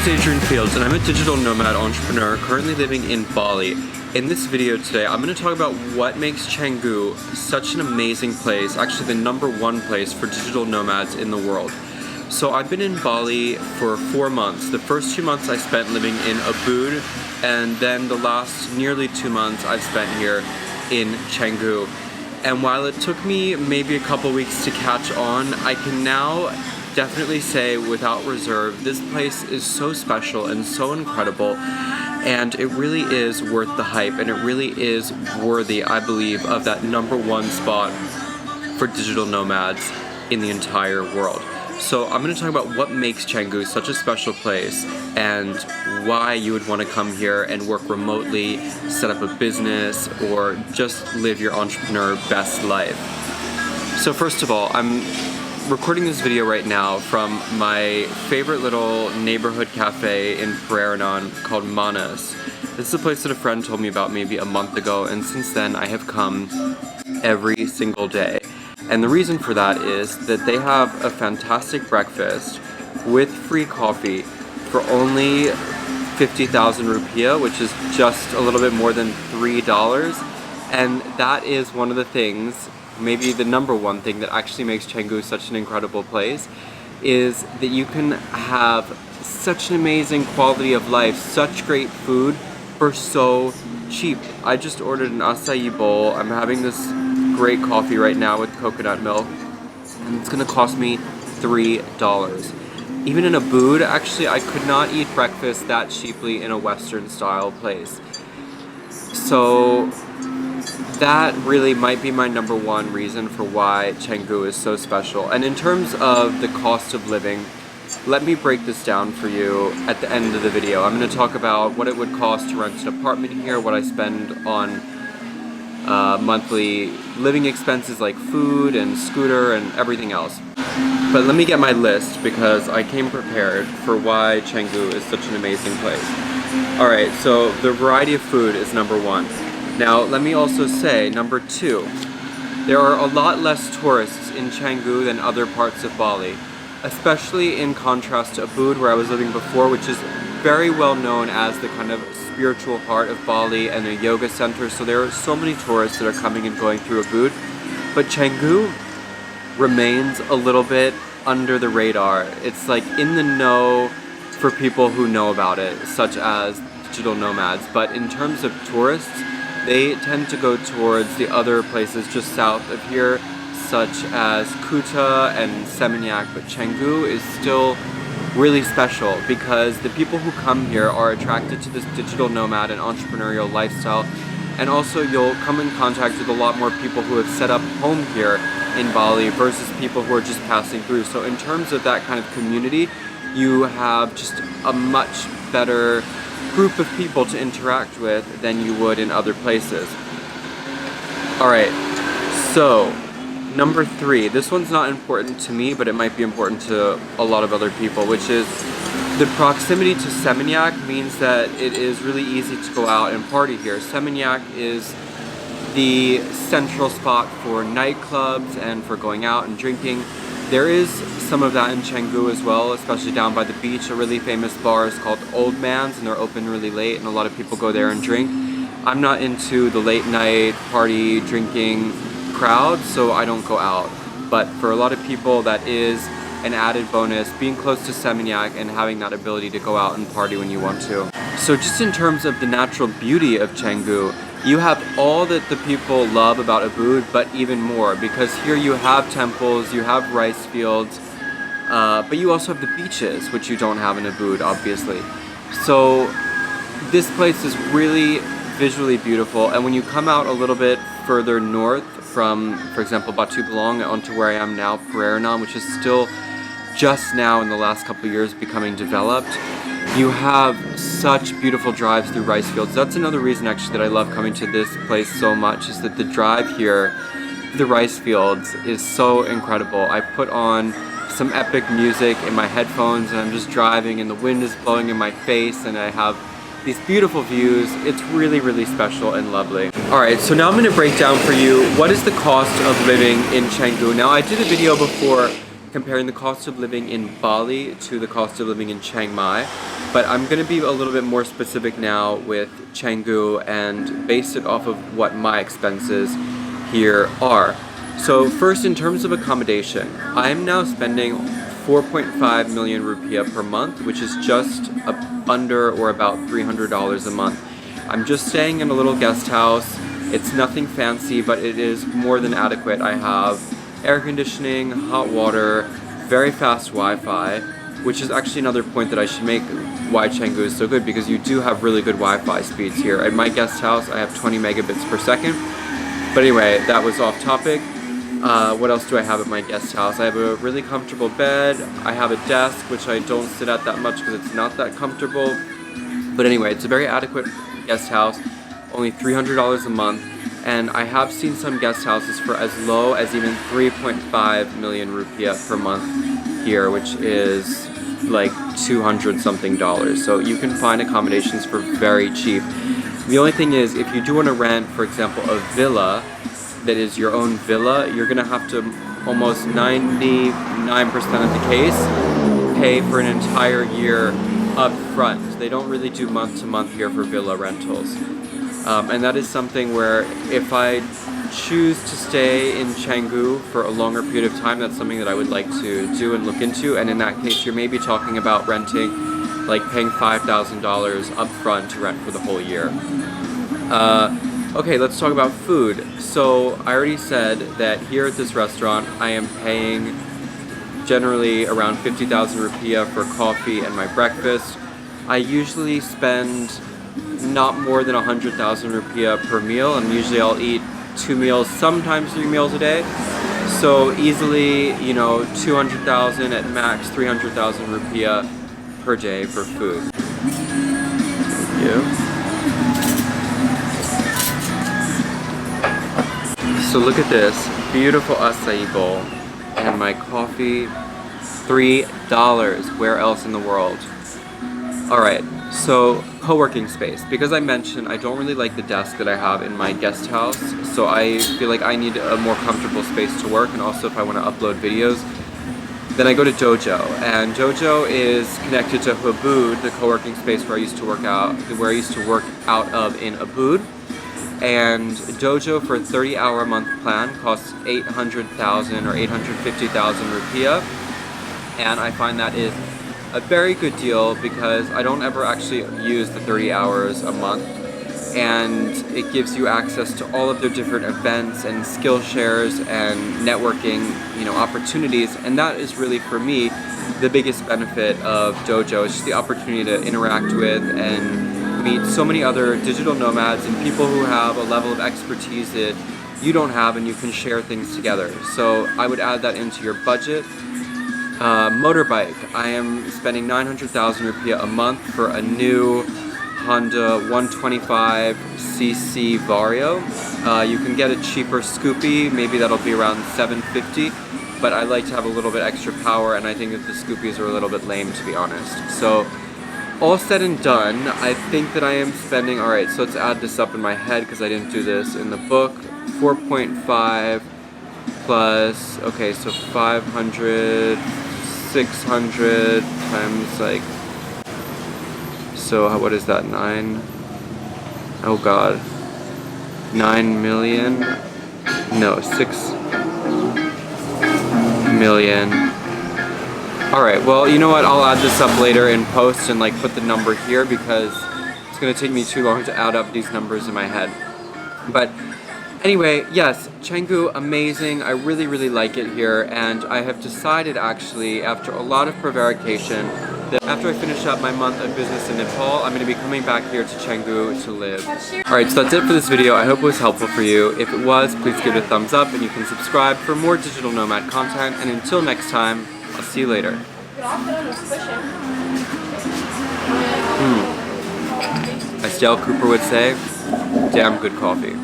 is Adrian Fields, and I'm a digital nomad entrepreneur currently living in Bali. In this video today, I'm going to talk about what makes Canggu such an amazing place, actually the #1 place for digital nomads in the world. So I've been in Bali for 4 months. The first 2 months I spent living in Ubud, and then the last nearly 2 months I've spent here in Canggu. And while it took me maybe a couple weeks to catch on, I can now definitely say without reserve, this place is so special and so incredible, and it really is worth the hype, and it really is worthy, I believe, of that #1 spot for digital nomads in the entire world. So I'm going to talk about what makes Canggu such a special place and why you would want to come here and work remotely, set up a business, or just live your entrepreneur best life. So first of all, I'm recording this video right now from my favorite little neighborhood cafe in Prairana called Manas. This is a place that a friend told me about maybe a month ago, and since then I have come every single day. And the reason for that is that they have a fantastic breakfast with free coffee for only 50,000 rupiah, which is just a little bit more than $3. And that is one of the things, maybe the #1 thing that actually makes Canggu such an incredible place, is that you can have such an amazing quality of life, such great food for so cheap. I just ordered an acai bowl. I'm having this great coffee right now with coconut milk, and it's gonna cost me $3. Even in Ubud, actually, I could not eat breakfast that cheaply in a Western style place. So that really might be my #1 reason for why Canggu is so special. And in terms of the cost of living, let me break this down for you at the end of the video. I'm going to talk about what it would cost to rent an apartment here, what I spend on monthly living expenses like food and scooter and everything else. But let me get my list because I came prepared for why Canggu is such an amazing place. Alright, so the variety of food is #1. Now, let me also say, #2, there are a lot less tourists in Canggu than other parts of Bali, especially in contrast to Ubud, where I was living before, which is very well known as the kind of spiritual heart of Bali and a yoga center, so there are so many tourists that are coming and going through Ubud. But Canggu remains a little bit under the radar. It's like in the know for people who know about it, such as digital nomads, but in terms of tourists, they tend to go towards the other places just south of here, such as Kuta and Seminyak, but Canggu is still really special because the people who come here are attracted to this digital nomad and entrepreneurial lifestyle, and also you'll come in contact with a lot more people who have set up home here in Bali versus people who are just passing through. So in terms of that kind of community, you have just a much better group of people to interact with than you would in other places. Alright, so #3, this one's not important to me, but it might be important to a lot of other people, which is the proximity to Seminyak means that it is really easy to go out and party here. Seminyak is the central spot for nightclubs and for going out and drinking. There is some of that in Canggu as well, especially down by the beach. A really famous bar is called Old Man's, and they're open really late, and a lot of people go there and drink. I'm not into the late night party drinking crowd, so I don't go out. But for a lot of people, that is an added bonus, being close to Seminyak and having that ability to go out and party when you want to. So just in terms of the natural beauty of Canggu, you have all that the people love about Ubud, but even more, because here you have temples, you have rice fields, but you also have the beaches, which you don't have in Ubud, obviously. So this place is really visually beautiful, and when you come out a little bit further north from, for example, Batu Belong onto where I am now, Prairana, which is still just now in the last couple of years becoming developed, you have such beautiful drives through rice fields. That's another reason actually that I love coming to this place so much, is that the drive here through the rice fields is so incredible. I put on some epic music in my headphones and I'm just driving and the wind is blowing in my face and I have these beautiful views. It's really, really special and lovely. Alright, so now I'm going to break down for you what is the cost of living in Canggu. Now I did a video before comparing the cost of living in Bali to the cost of living in Chiang Mai. But I'm going to be a little bit more specific now with Canggu and base it off of what my expenses here are. So first, in terms of accommodation, I'm now spending 4.5 million rupiah per month, which is just under or about $300 a month. I'm just staying in a little guest house. It's nothing fancy, but it is more than adequate. I have air conditioning, hot water, very fast Wi-Fi, which is actually another point that I should make why Canggu is so good, because you do have really good Wi-Fi speeds here. At my guest house, I have 20 megabits per second. But anyway, that was off topic. What else do I have at my guest house? I have a really comfortable bed. I have a desk, which I don't sit at that much because it's not that comfortable. But anyway, it's a very adequate guest house, only $300 a month. And I have seen some guest houses for as low as even 3.5 million rupiah per month here, which is like 200 something dollars. So you can find accommodations for very cheap. The only thing is, if you do want to rent, for example, a villa that is your own villa, you're gonna have to, almost 99% of the case, pay for an entire year up front. They don't really do month to month here for villa rentals. And that is something where if I choose to stay in Canggu for a longer period of time, that's something that I would like to do and look into. And in that case, you're maybe talking about renting, like paying $5,000 up front to rent for the whole year. Okay, let's talk about food. So I already said that here at this restaurant, I am paying generally around 50,000 rupiah for coffee and my breakfast. I usually spend not more than 100,000 rupiah per meal, and usually I'll eat 2 meals, sometimes 3 meals a day. So easily, you know, 200,000 at max, 300,000 rupiah per day for food. Thank you. So look at this beautiful acai bowl and my coffee, $3. Where else in the world? Alright, so co-working space. Because I mentioned I don't really like the desk that I have in my guest house, so I feel like I need a more comfortable space to work, and also if I want to upload videos, then I go to Dojo. And Dojo is connected to Ubud, the co-working space where I used to work out of in Ubud. And Dojo for a 30-hour a month plan costs 800,000 or 850,000 rupiah, and I find that is a very good deal because I don't ever actually use the 30 hours a month, and it gives you access to all of their different events and skill shares and networking, you know, opportunities. And that is really, for me, the biggest benefit of Dojo. It's just the opportunity to interact with and meet so many other digital nomads and people who have a level of expertise that you don't have, and you can share things together. So I would add that into your budget. Motorbike. I am spending 900,000 rupiah a month for a new Honda 125cc Vario. You can get a cheaper Scoopy, maybe that'll be around 750, but I like to have a little bit extra power, and I think that the Scoopies are a little bit lame, to be honest. So all said and done, I think that I am spending, alright, so let's add this up in my head because I didn't do this in the book, 4.5 plus, okay, so 500, 600 times like, so what is that, 9? Oh god, 9 million? No, 6 million. Alright, well, you know what, I'll add this up later in post and like put the number here because it's going to take me too long to add up these numbers in my head. But anyway, yes, Canggu, amazing. I really, really like it here, and I have decided actually, after a lot of prevarication, that after I finish up my month of business in Nepal, I'm going to be coming back here to Canggu to live. Alright, so that's it for this video. I hope it was helpful for you. If it was, please give it a thumbs up, and you can subscribe for more digital nomad content. And until next time, I'll see you later. As Dale Cooper would say, damn good coffee.